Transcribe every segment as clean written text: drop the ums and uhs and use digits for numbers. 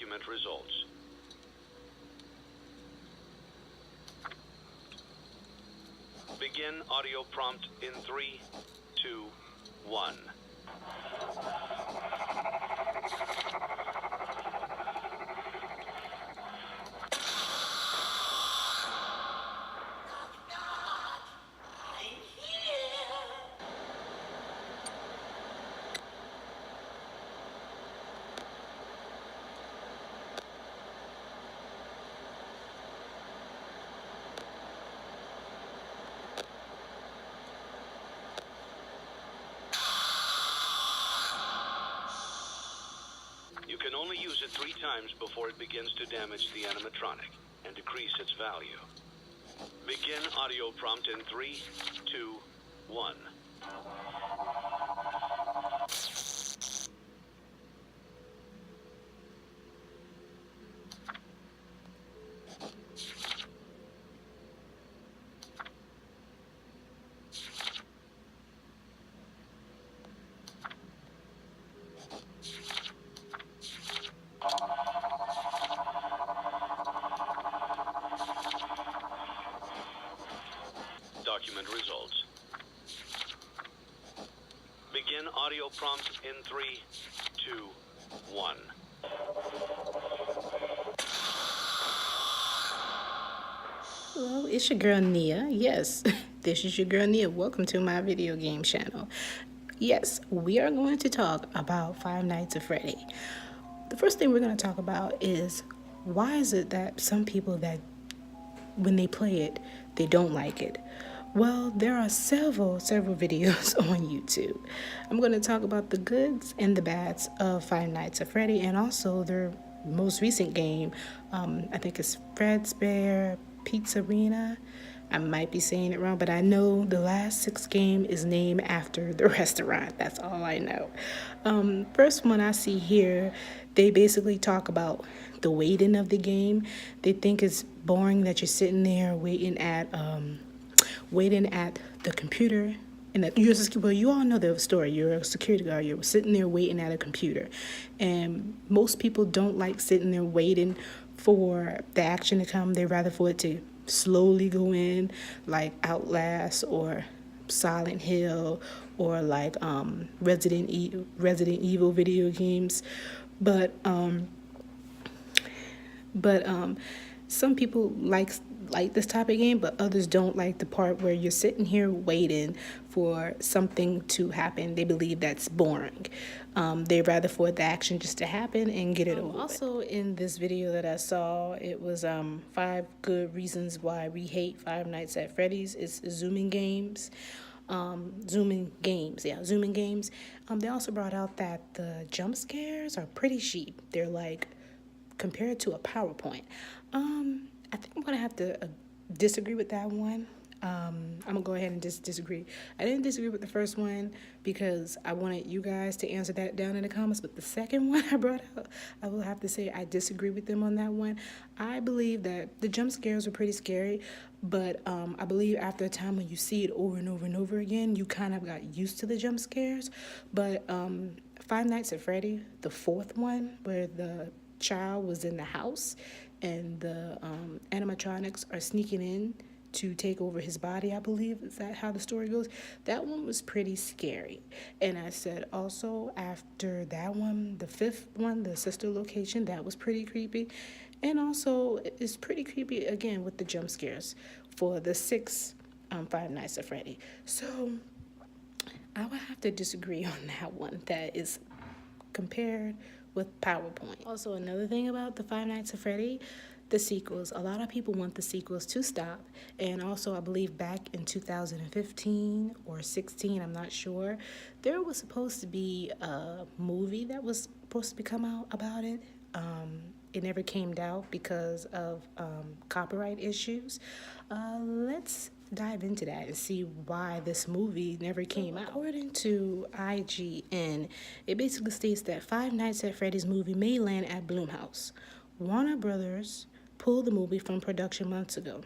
Document results. Begin audio prompt in 3, 2, 1. You can only use it 3 times before it begins to damage the animatronic and decrease its value. Begin audio prompt in 3, 2, 1. Document results. Begin audio prompt in 3, 2, 1. Hello, it's your girl Nia. Yes, this is your girl Nia. Welcome to my video game channel. Yes, we are going to talk about Five Nights at Freddy. The first thing we're going to talk about is why is it that some people that when they play it, they don't like it? Well, there are several videos on YouTube. I'm going to talk about the goods and the bads of Five Nights at Freddy and also their most recent game. I think it's Fredbear Pizzeria. I might be saying it wrong, but I know the last 6 game is named after the restaurant. That's all I know. First one I see here, they basically talk about the waiting of the game. They think it's boring that you're sitting there waiting at the computer. And you all know the story. You're a security guard. You're sitting there waiting at a computer. And most people don't like sitting there waiting for the action to come. They rather for it to slowly go in, like Outlast or Silent Hill or like Resident Evil video games. But some people like this type of game, but others don't like the part where you're sitting here waiting for something to happen. They believe that's boring. They rather for the action just to happen and get it over. Also, in this video that I saw, it was 5 good reasons why we hate Five Nights at Freddy's. It's zooming games. Zooming games. They also brought out that the jump scares are pretty cheap. They're like compared to a PowerPoint. I think I'm gonna have to disagree with that one. I'm gonna go ahead and just disagree. I didn't disagree with the first one because I wanted you guys to answer that down in the comments, but the second one I brought out, I will have to say I disagree with them on that one. I believe that the jump scares were pretty scary, but I believe after a time when you see it over and over and over again, you kind of got used to the jump scares. But Five Nights at Freddy, the 4th one, where the child was in the house and the animatronics are sneaking in to take over his body, I believe. Is that how the story goes? That one was pretty scary. And I said also after that one, the 5th one, the sister location, that was pretty creepy. And also it's pretty creepy again with the jump scares for the 6th Five Nights at Freddy. So I would have to disagree on that one. That is compared with PowerPoint. Also, another thing about the Five Nights at Freddy, the sequels. A lot of people want the sequels to stop. And also, I believe back in 2015 or 16, I'm not sure, there was supposed to be a movie that was supposed to come out about it. It never came out because of copyright issues. Let's dive into that and see why this movie never came out. According to IGN, it basically states that Five Nights at Freddy's movie may land at Blumhouse. Warner Brothers pulled the movie from production months ago.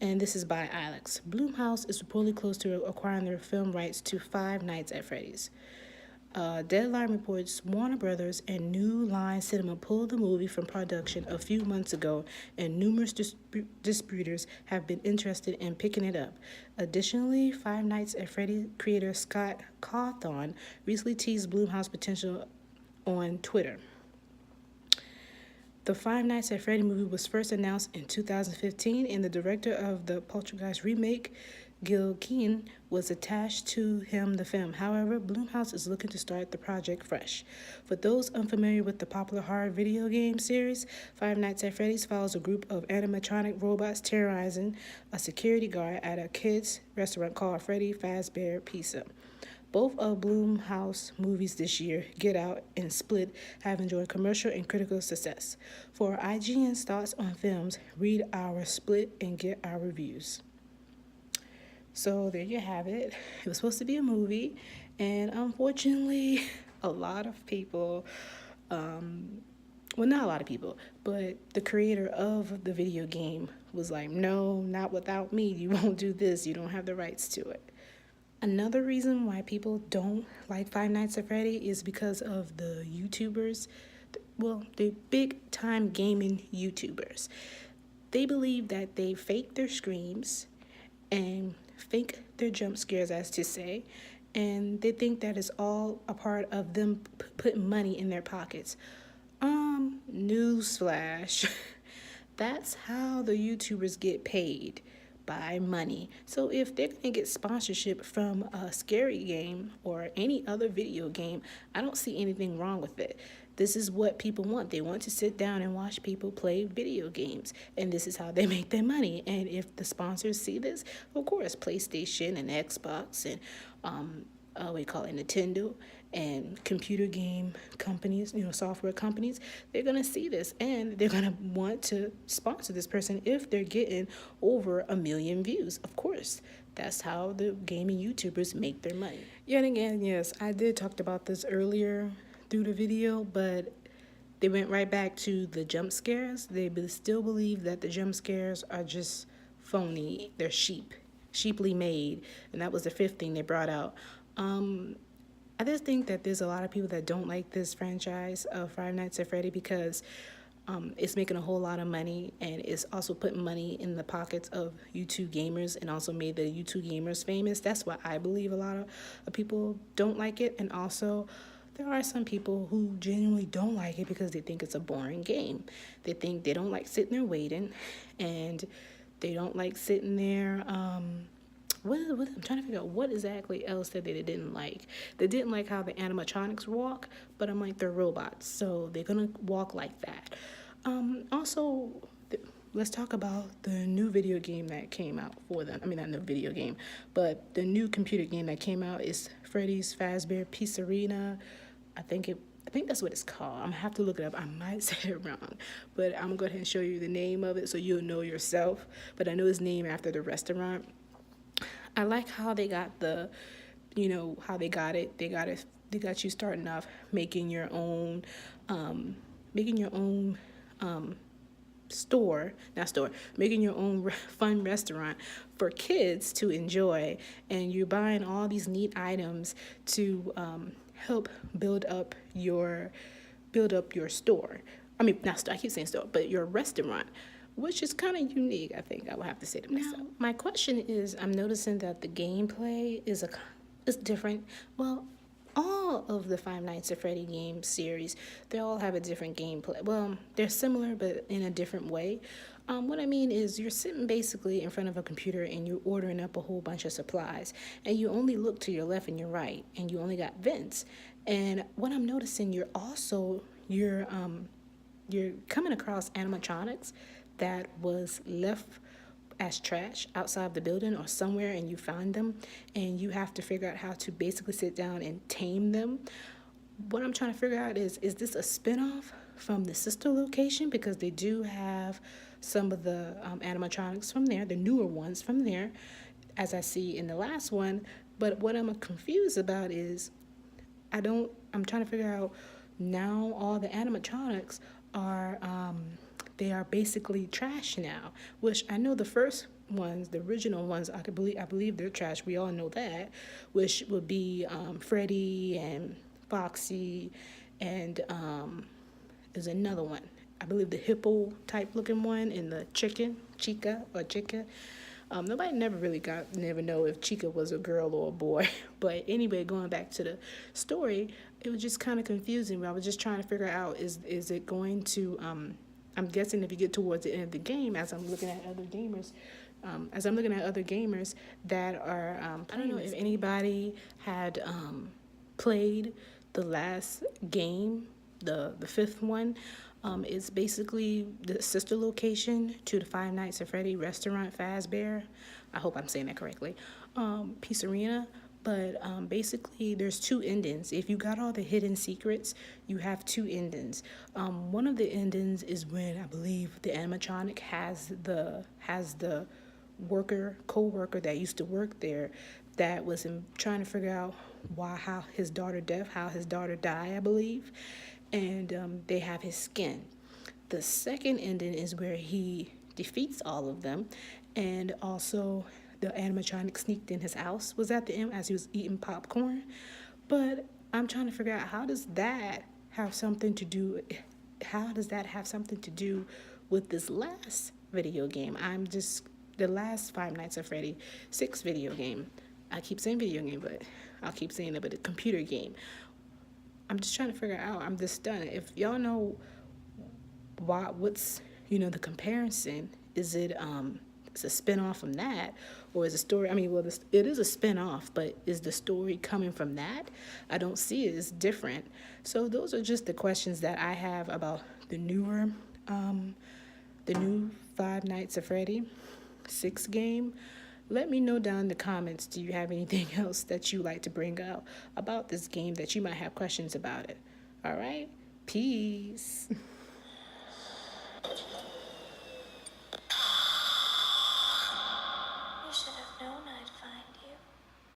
And this is by Alex. Blumhouse is reportedly close to acquiring their film rights to Five Nights at Freddy's. Deadline reports Warner Brothers and New Line Cinema pulled the movie from production a few months ago, and numerous distributors have been interested in picking it up. Additionally, Five Nights at Freddy creator Scott Cawthon recently teased Blumhouse potential on Twitter. The Five Nights at Freddy movie was first announced in 2015, and the director of the Poltergeist remake, Gil Keane, was attached to the film. However, Blumhouse is looking to start the project fresh. For those unfamiliar with the popular horror video game series, Five Nights at Freddy's follows a group of animatronic robots terrorizing a security guard at a kids' restaurant called Freddy Fazbear Pizza. Both of Blumhouse movies this year, Get Out and Split, have enjoyed commercial and critical success. For IGN's thoughts on films, read our Split and Get Out reviews. So there you have it. It was supposed to be a movie, and unfortunately, a lot of people, well, not a lot of people, but the creator of the video game was like, no, not without me. You won't do this. You don't have the rights to it. Another reason why people don't like Five Nights at Freddy is because of the YouTubers, well, the big time gaming YouTubers. They believe that they fake their screams and fake their jump scares, as to say, and they think that is all a part of them putting money in their pockets. Newsflash. That's how the YouTubers get paid, by money. So if they're going to get sponsorship from a scary game or any other video game, I don't see anything wrong with it. This is what people want. They want to sit down and watch people play video games, and this is how they make their money. And if the sponsors see this, of course, PlayStation and Xbox and Nintendo and computer game companies, software companies, they're going to see this and they're going to want to sponsor this person if they're getting over 1 million views. Of course, that's how the gaming YouTubers make their money. Yet again, yes, I did talk about this earlier through the video, but they went right back to the jump scares. They still believe that the jump scares are just phony. They're sheeply made, and that was the fifth thing they brought out. I just think that there's a lot of people that don't like this franchise of Five Nights at Freddy because it's making a whole lot of money, and it's also putting money in the pockets of YouTube gamers and also made the YouTube gamers famous. That's why I believe a lot of people don't like it. And also, there are some people who genuinely don't like it because they think it's a boring game. They don't like sitting there waiting, and they don't like sitting there. I'm trying to figure out what exactly else that they didn't like. They didn't like how the animatronics walk, but I'm like, they're robots, so they're gonna walk like that. Also, let's talk about the new video game that came out for them. I mean, not new video game, but the new computer game that came out is Freddy's Fazbear Pizzeria. I think that's what it's called. I'm gonna have to look it up. I might say it wrong, but I'm gonna go ahead and show you the name of it so you'll know yourself. But I know it's named after the restaurant. I like how they got how they got it. They got you starting off making your own making your own fun restaurant for kids to enjoy, and you're buying all these neat items to help build up your store. I mean, not store. I keep saying store, but your restaurant, which is kind of unique, I think I would have to say to myself. Now, my question is, I'm noticing that the gameplay is different. Well, all of the Five Nights at Freddy game series, they all have a different gameplay. Well, they're similar, but in a different way. What I mean is you're sitting basically in front of a computer and you're ordering up a whole bunch of supplies, and you only look to your left and your right, and you only got vents. And what I'm noticing, you're coming across animatronics that was left as trash outside of the building or somewhere, and you find them, and you have to figure out how to basically sit down and tame them. What I'm trying to figure out is this a spinoff from the sister location? Because they do have some of the animatronics from there, the newer ones from there, as I see in the last one. But what I'm confused about is I'm trying to figure out, now all the animatronics are they are basically trash now, which I know the first ones, the original ones, I believe they're trash. We all know that, which would be Freddy and Foxy, and there's another one. I believe the hippo type looking one, and the Chica or Chica. Nobody never know if Chica was a girl or a boy. But anyway, going back to the story, it was just kind of confusing. I was just trying to figure out, is it going to I'm guessing if you get towards the end of the game, as I'm looking at other gamers, that are I don't know if anybody had played the last game, the fifth one. It's basically the sister location to the Five Nights at Freddy restaurant, Fazbear. I hope I'm saying that correctly. Pizzeria. But basically, there's two endings. If you got all the hidden secrets, you have two endings. One of the endings is when I believe the animatronic has the co-worker that used to work there, that was trying to figure out how his daughter died, I believe, and they have his skin. The second ending is where he defeats all of them, and also the animatronic sneaked in his house was at the end as he was eating popcorn. But I'm trying to figure out, how does that have something to do with this last video game? The last Five Nights at Freddy 6 video game. I keep saying video game, but I'll keep saying it, but a computer game. I'm just trying to figure out, I'm just stunned. If y'all know what's the comparison, is it it's a spin-off from that, or is the story, it is a spin-off, but is the story coming from that? I don't see it. It's different. So those are just the questions that I have about the new Five Nights at Freddy 6 game. Let me know down in the comments, do you have anything else that you like to bring up about this game that you might have questions about it? All right, peace.